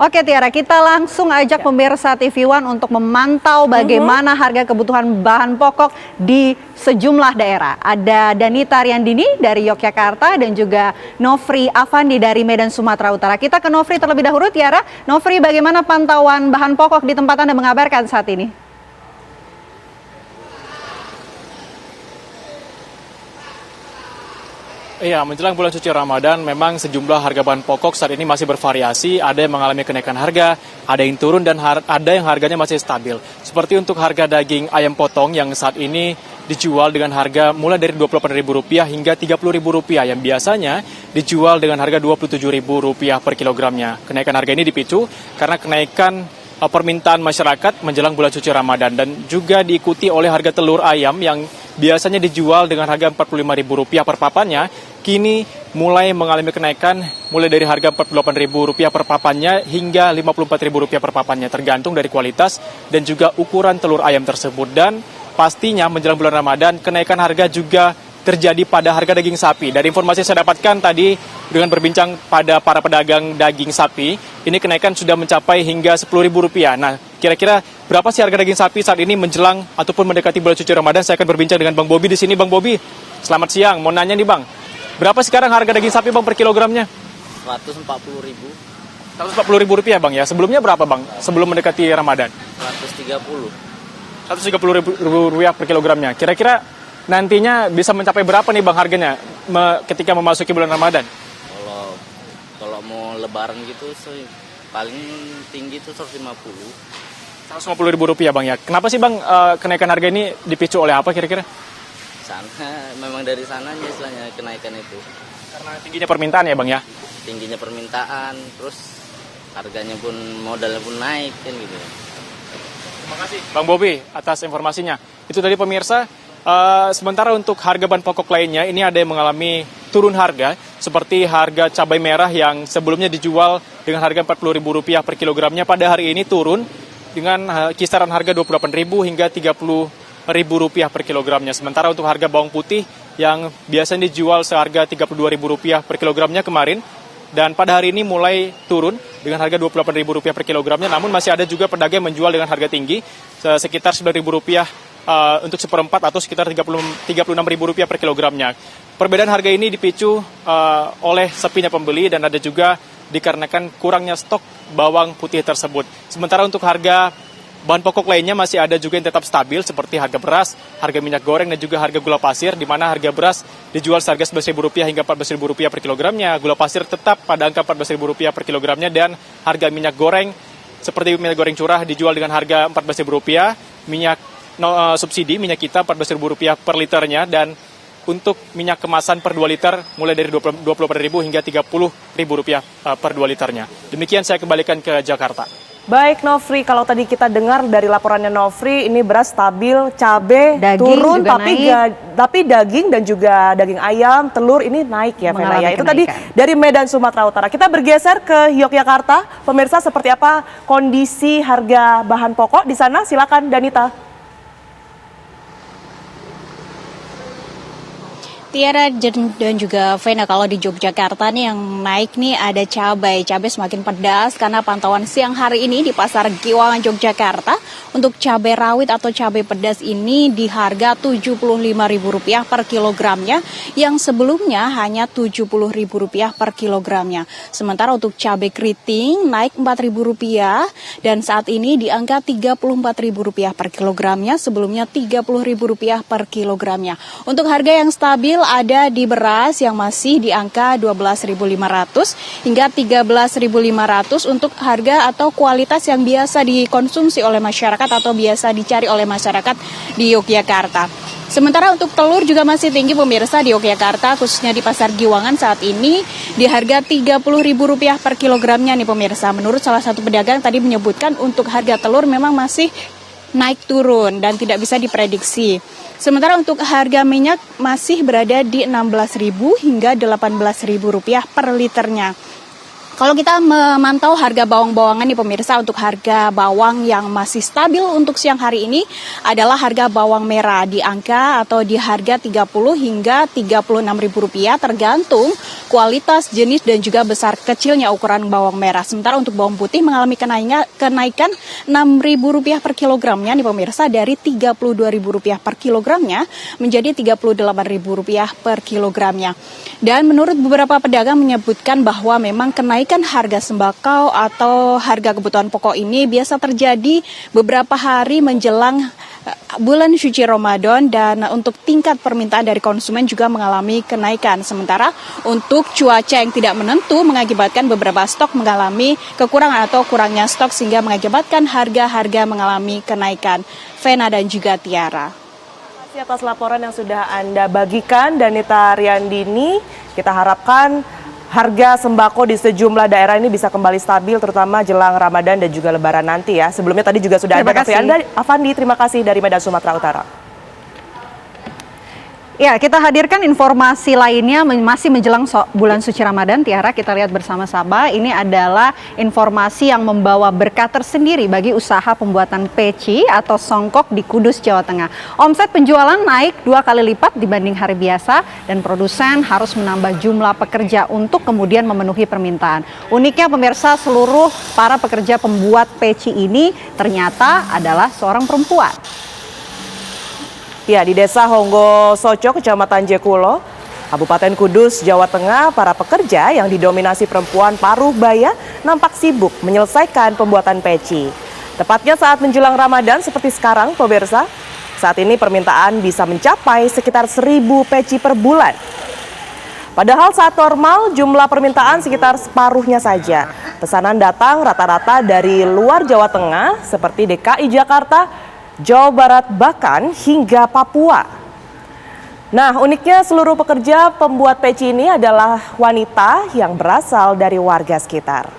Oke Tiara, kita langsung ajak pemirsa TV One untuk memantau bagaimana harga kebutuhan bahan pokok di sejumlah daerah. Ada Danita Riandini dari Yogyakarta dan juga Nofri Afandi dari Medan, Sumatera Utara. Kita ke Nofri terlebih dahulu, Tiara. Nofri, bagaimana pantauan bahan pokok di tempat Anda mengabarkan saat ini? Iya, menjelang bulan suci Ramadan, memang sejumlah harga bahan pokok saat ini masih bervariasi. Ada yang mengalami kenaikan harga, ada yang turun, dan ada yang harganya masih stabil. Seperti untuk harga daging ayam potong yang saat ini dijual dengan harga mulai dari Rp28.000 hingga Rp30.000, yang biasanya dijual dengan harga Rp27.000 per kilogramnya. Kenaikan harga ini dipicu karena kenaikan permintaan masyarakat menjelang bulan suci Ramadan, dan juga diikuti oleh harga telur ayam yang biasanya dijual dengan harga Rp45.000 per papannya, kini mulai mengalami kenaikan mulai dari harga Rp48.000 per papannya hingga Rp54.000 per papannya, tergantung dari kualitas dan juga ukuran telur ayam tersebut. Dan pastinya menjelang bulan Ramadan, kenaikan harga juga terjadi pada harga daging sapi. Dari informasi yang saya dapatkan tadi dengan berbincang pada para pedagang daging sapi, ini kenaikan sudah mencapai hingga Rp10.000. Nah, kira-kira berapa sih harga daging sapi saat ini menjelang ataupun mendekati bulan suci Ramadan? Saya akan berbincang dengan Bang Bobi di sini. Bang Bobi, selamat siang. Mau nanya nih Bang, berapa sekarang harga daging sapi Bang per kilogramnya? Rp140.000. Rp140.000 Bang ya. Sebelumnya berapa Bang? Sebelum mendekati Ramadan? Rp130. Rp130.000 per kilogramnya. Kira-kira nantinya bisa mencapai berapa nih Bang harganya ketika memasuki bulan Ramadan? Kalau mau lebaran gitu paling tinggi itu Rp150. Rp150.000 Bang ya. Kenapa sih Bang kenaikan harga ini dipicu oleh apa kira-kira? Memang dari sananya istilahnya kenaikan itu. Karena tingginya permintaan ya Bang ya? Tingginya permintaan, terus harganya pun, modalnya pun naik kan gitu. Terima kasih Bang Bobi atas informasinya. Itu tadi pemirsa. Sementara untuk harga bahan pokok lainnya, ini ada yang mengalami turun harga, seperti harga cabai merah yang sebelumnya dijual dengan harga Rp40.000 per kilogramnya, pada hari ini turun dengan kisaran harga Rp28.000 hingga Rp30.000 per kilogramnya. Sementara untuk harga bawang putih yang biasanya dijual seharga Rp32.000 per kilogramnya kemarin, dan pada hari ini mulai turun dengan harga Rp28.000 per kilogramnya, namun masih ada juga pedagang yang menjual dengan harga tinggi, sekitar Rp9.000 untuk seperempat atau sekitar Rp36.000 per kilogramnya. Perbedaan harga ini dipicu oleh sepinya pembeli dan ada juga dikarenakan kurangnya stok bawang putih tersebut. Sementara untuk harga bahan pokok lainnya masih ada juga yang tetap stabil, seperti harga beras, harga minyak goreng, dan juga harga gula pasir, di mana harga beras dijual seharga Rp11.000 hingga Rp14.000 per kilogramnya. Gula pasir tetap pada angka Rp14.000 per kilogramnya, dan harga minyak goreng seperti minyak goreng curah dijual dengan harga Rp14.000, minyak subsidi minyak kita Rp14.000 per liternya, dan untuk minyak kemasan per 2 liter mulai dari Rp24.000 hingga Rp30.000 per 2 liternya. Demikian, saya kembalikan ke Jakarta. Baik Nofri, kalau tadi kita dengar dari laporannya Nofri, ini beras stabil, cabai turun, tapi daging dan juga daging ayam, telur ini naik ya Vena ya. Itu tadi dari Medan, Sumatera Utara. Kita bergeser ke Yogyakarta. Pemirsa, seperti apa kondisi harga bahan pokok di sana? Silakan Danita. Tiara dan juga Vena, kalau di Yogyakarta nih yang naik nih ada cabai semakin pedas karena pantauan siang hari ini di Pasar Giwangan Yogyakarta untuk cabai rawit atau cabai pedas ini di harga Rp75.000 per kilogramnya, yang sebelumnya hanya Rp70.000 per kilogramnya. Sementara untuk cabai keriting naik Rp4.000 dan saat ini di angka Rp34.000 per kilogramnya, sebelumnya Rp30.000 per kilogramnya. Untuk harga yang stabil ada di beras yang masih di angka Rp12.500 hingga Rp13.500 untuk harga atau kualitas yang biasa dikonsumsi oleh masyarakat atau biasa dicari oleh masyarakat di Yogyakarta. Sementara untuk telur juga masih tinggi pemirsa di Yogyakarta, khususnya di Pasar Giwangan saat ini di harga Rp30.000 per kilogramnya nih pemirsa. Menurut salah satu pedagang tadi menyebutkan untuk harga telur memang masih naik turun dan tidak bisa diprediksi. Sementara untuk harga minyak masih berada di Rp16.000 hingga Rp18.000 per liternya. Kalau kita memantau harga bawang-bawangan nih pemirsa, untuk harga bawang yang masih stabil untuk siang hari ini adalah harga bawang merah di angka atau di harga Rp30 hingga Rp36.000 tergantung kualitas, jenis dan juga besar kecilnya ukuran bawang merah. Sementara untuk bawang putih mengalami kenaikan Rp6.000 per kilogramnya nih pemirsa, dari Rp32.000 per kilogramnya menjadi Rp38.000 per kilogramnya. Dan menurut beberapa pedagang menyebutkan bahwa memang kenaikan harga sembako atau harga kebutuhan pokok ini biasa terjadi beberapa hari menjelang bulan suci Ramadan, dan untuk tingkat permintaan dari konsumen juga mengalami kenaikan. Sementara untuk cuaca yang tidak menentu mengakibatkan beberapa stok mengalami kekurangan atau kurangnya stok sehingga mengakibatkan harga-harga mengalami kenaikan. Vena dan juga Tiara. Terima kasih atas laporan yang sudah Anda bagikan, Danita Riandini. Kita harapkan harga sembako di sejumlah daerah ini bisa kembali stabil, terutama jelang Ramadan dan juga Lebaran nanti ya. Sebelumnya tadi juga sudah ada kasih Anda, Avandi, terima kasih dari Medan, Sumatera Utara. Ya, kita hadirkan informasi lainnya masih menjelang bulan suci Ramadan. Tiara, kita lihat bersama-sama. Ini adalah informasi yang membawa berkah tersendiri bagi usaha pembuatan peci atau songkok di Kudus, Jawa Tengah. Omset penjualan naik 2 kali lipat dibanding hari biasa, dan produsen harus menambah jumlah pekerja untuk kemudian memenuhi permintaan. Uniknya pemirsa, seluruh para pekerja pembuat peci ini ternyata adalah seorang perempuan. Ya, di Desa Honggo Soco, Kecamatan Jekulo, Kabupaten Kudus, Jawa Tengah, para pekerja yang didominasi perempuan paruh baya nampak sibuk menyelesaikan pembuatan peci. Tepatnya saat menjelang Ramadan seperti sekarang, pemirsa. Saat ini permintaan bisa mencapai sekitar 1.000 peci per bulan. Padahal saat normal jumlah permintaan sekitar separuhnya saja. Pesanan datang rata-rata dari luar Jawa Tengah seperti DKI Jakarta, Jawa Barat, bahkan hingga Papua. Nah, uniknya seluruh pekerja pembuat peci ini adalah wanita yang berasal dari warga sekitar.